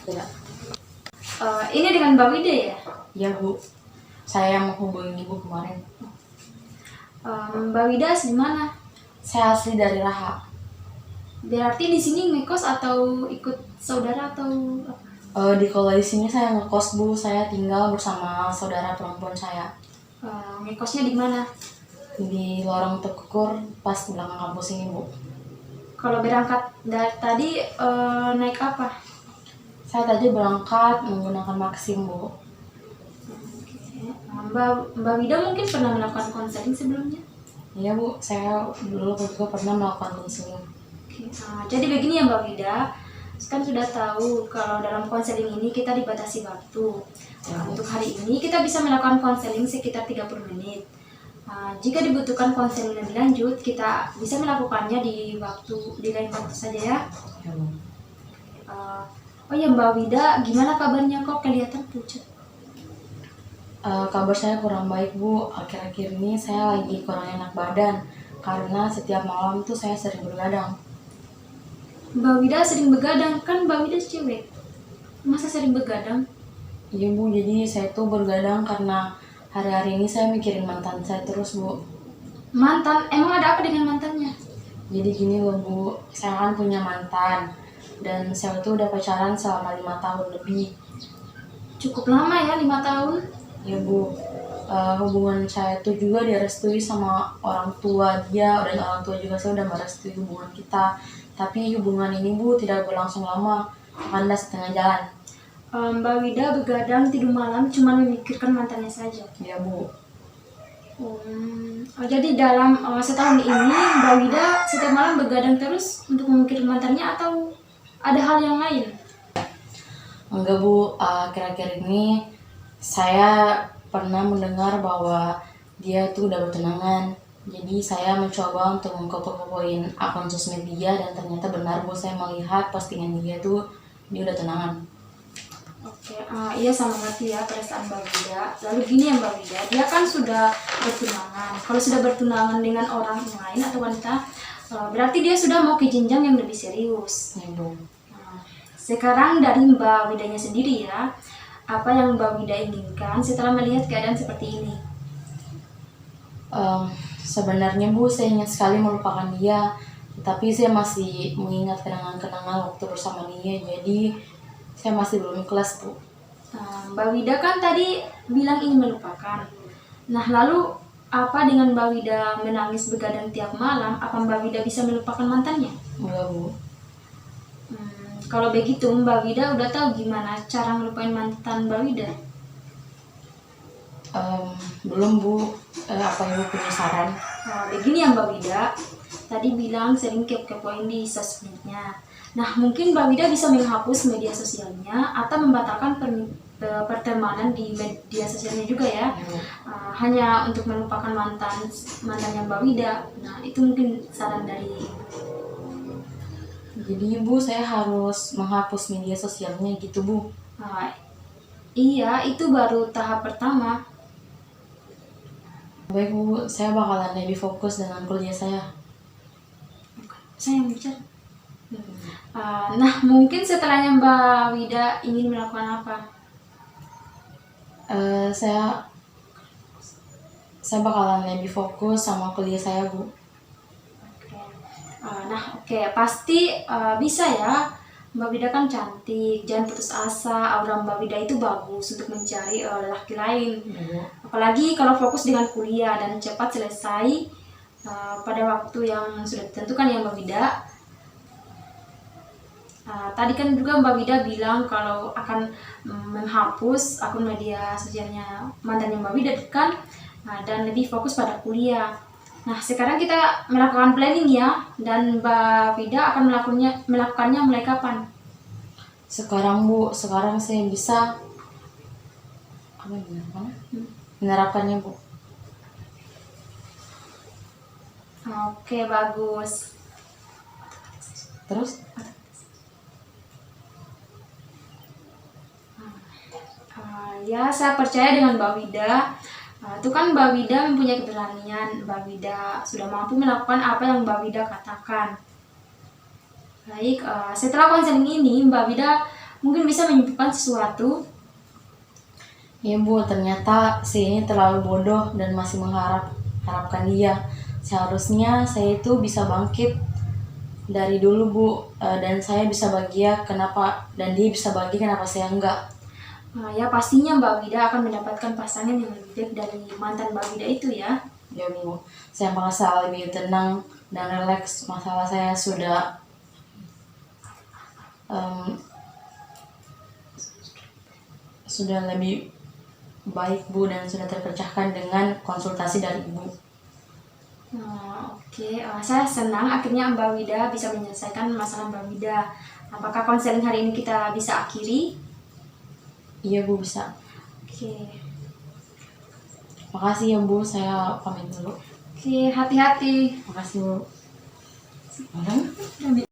Ya. Ini dengan Mbak Wida ya? Iya Bu, saya menghubungi Ibu kemarin. Mbak Wida asli mana? Saya asli dari Raha. Berarti di sini ngekos atau ikut saudara atau apa? Kalau di sini saya ngekos Bu, saya tinggal bersama saudara perempuan saya Ngekosnya di mana? di Lorong Tekukur pas belakang kampus ini Bu. Kalau berangkat dari tadi naik apa? Saya tadi berangkat menggunakan Maxim Bu. Mbak Wida mungkin pernah melakukan konseling sebelumnya? Iya Bu, saya dulu juga pernah melakukan konseling. Jadi begini ya Mbak Wida, kan sudah tahu kalau dalam konseling ini kita dibatasi waktu. Untuk hari ini kita bisa melakukan konseling sekitar 30 menit. Jika dibutuhkan konseling lebih lanjut, kita bisa melakukannya di lain waktu saja ya. Ya Bu. Oh ya Mbak Wida, gimana kabarnya kok kelihatan pucat? Kabar saya kurang baik Bu, akhir-akhir ini saya lagi kurang enak badan karena setiap malam tuh saya sering bergadang. Mbak Wida sering begadang, kan Mbak Wida cewek. Masa sering begadang? Iya Bu, jadi saya tuh bergadang karena hari-hari ini saya mikirin mantan saya terus Bu. Mantan? Emang ada apa dengan mantannya? Jadi gini loh Bu, saya kan punya mantan dan saya tuh udah pacaran selama 5 tahun lebih. Cukup lama ya, 5 tahun. Ya Bu, hubungan saya tuh juga direstui sama orang tua dia dan orang tua juga saya udah merestui hubungan kita. Tapi hubungan ini Bu tidak berlangsung lama, kandas setengah jalan. Mbak Wida begadang tidur malam cuma memikirkan mantannya saja. Ya Bu. Jadi dalam setahun ini Mbak Wida setiap malam begadang terus untuk memikirkan mantannya atau ada hal yang lain? Enggak Bu, akhir-akhir ini saya pernah mendengar bahwa dia itu udah bertunangan. Jadi saya mencoba untuk mengkopo-kopoin akun sosmed dia dan ternyata benar Bu, saya melihat postingan dia tuh dia udah tunangan. Oke, iya sama ngerti ya perasaan Mbak Wida. Lalu gini ya Mbak Wida, dia kan sudah bertunangan. Kalau sudah bertunangan dengan orang lain atau wanita, berarti dia sudah mau ke jenjang yang lebih serius. Ya Bu. Sekarang dari Mbak Widanya sendiri ya, apa yang Mbak Wida inginkan setelah melihat keadaan seperti ini? Sebenarnya Bu, saya ingin sekali melupakan dia, tapi saya masih mengingat kenangan-kenangan waktu bersama dia. Jadi saya masih belum ikhlas Bu. Mbak Wida kan tadi bilang ingin melupakan. Nah lalu apa dengan Mbak Wida menangis begadang tiap malam? Apa Mbak Wida bisa melupakan mantannya? Enggak Bu. Kalau begitu Mbak Wida udah tahu gimana cara melupain mantan Mbak Wida? Belum Bu. Apa Ibu punya saran? Begini ya Mbak Wida, tadi bilang sering kepo-kepoin di sosmednya. Nah mungkin Mbak Wida bisa menghapus media sosialnya atau membatalkan pertemanan di media sosialnya juga ya. Hanya untuk melupakan mantannya Mbak Wida. Nah itu mungkin saran dari. Jadi Bu, saya harus menghapus media sosialnya gitu Bu. Iya, itu baru tahap pertama. Baik Bu, saya bakalan lebih fokus dengan kuliah saya. Saya yang bicara. Nah, mungkin setelahnya Mbak Wida ingin melakukan apa? Saya bakalan lebih fokus sama kuliah saya Bu. Oke, pasti bisa ya. Mbak Wida kan cantik, jangan putus asa. Aura Mbak Wida itu bagus untuk mencari laki lain. Apalagi kalau fokus dengan kuliah dan cepat selesai pada waktu yang sudah ditentukan ya Mbak Wida. Tadi kan juga Mbak Wida bilang kalau akan menghapus akun media sosialnya mantannya Mbak Wida kan, dan lebih fokus pada kuliah. Nah sekarang kita melakukan planning ya, dan Mbak Wida akan melakukannya mulai kapan? Sekarang Bu, sekarang saya bisa menerapkannya Bu. Oke, bagus. Terus? Ya, saya percaya dengan Mbak Wida. Itu kan Mbak Wida mempunyai keberanian. Mbak Wida sudah mampu melakukan apa yang Mbak Wida katakan. Baik, setelah konseling ini Mbak Wida mungkin bisa menyembuhkan sesuatu. Ya Bu, ternyata si ini terlalu bodoh dan masih mengharapkan dia. Seharusnya saya itu bisa bangkit dari dulu Bu, dan saya bisa bahagia kenapa, dan dia bisa bahagia kenapa saya enggak. Nah, ya pastinya Mbak Wida akan mendapatkan pasangan yang lebih baik dari mantan Mbak Wida itu ya. Ya Bu, saya merasa lebih tenang dan rileks. Masalah saya sudah lebih baik Bu, dan sudah terpecahkan dengan konsultasi dari Ibu. Oke. Saya senang akhirnya Mbak Wida bisa menyelesaikan masalah Mbak Wida. Apakah konseling hari ini kita bisa akhiri? Iya Bu, bisa. Oke. Makasih ya Bu, saya pamit dulu. Oke, hati-hati. Makasih Bu. Udah